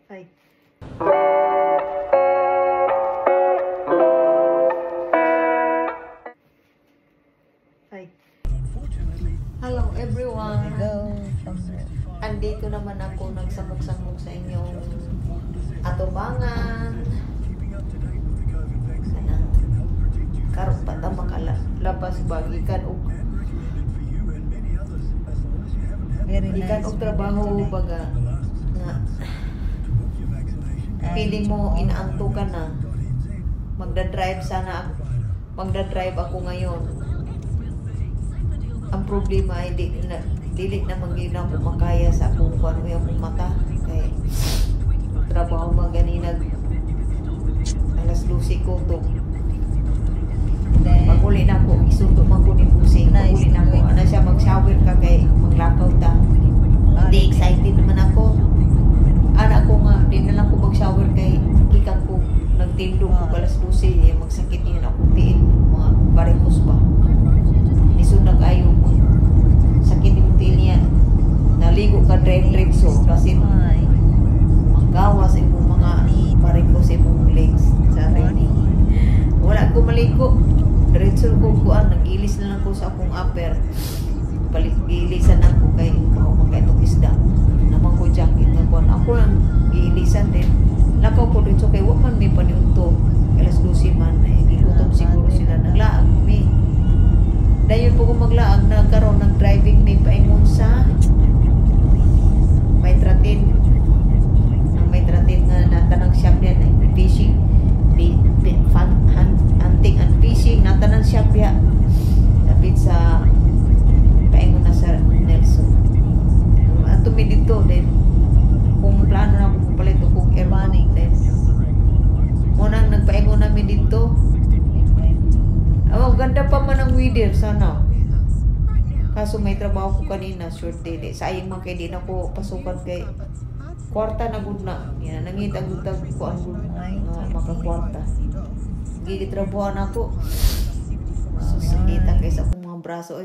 Hi. Hi. Hello everyone. Hello. Andito naman ako nagsamok-samok sa inyong atubangan. Kanang karon pa ta makalabas bagikan og ikan og trabaho baga nga feeling mo inaanto ka na. Magda-drive ako ngayon. Ang problema ay dili na magiging ako makaya sa akong kuwan mo yung mata. Kaya trabaho maganina alas 12 ko to. Pag-uli na ako, isundo man ko ni Pusing. Pag-uli na ako, ano siya mag-shower ka kay maglakaw ta. Hindi excited naman ako. Anak ko nga, di na lang ko mag-shower kay ikan ko. Nagtindong ko alas 12, magsakit yun ako tiin. Mga barikos ba. Nisunag ayaw mo. Sakit yung tiin niya. Naligo ka diretso kasi manggawas yung mga barikos yung legs sa rini. Wala ko maligo. Diretso ko kuan, nag-ilis na lang ko sa akong upper. Ilisan ako kay makitong isda. Naman ko jacket na kuan. Ako lang iilisan din. Lakaw ko dito kay waman may paniunto. Alas 12 man. Igutom siguro sila. Naglaag may. Dayon po ko maglaag, nagkaroon ng driving may paingon sa may tratin. Ang may tratin nga natanang shop yan, fishing, hunting and fishing, natanang shop ya. Dapat sa paingon na sa Nelson. At tumi dito din. Kung plano na akong palit o kung airmaning din. Munang nagpaingon namin dito. Oh, ganda pa man ang weather sana. Kaso may trabaho ko kanina, short day. Sayang man kay di na ko pasukan kay kwarta na gud na. Yan nangitag-utag ko ang makakwarta. Gigitrabahoan ako. Susakitan kay sa akong mga braso.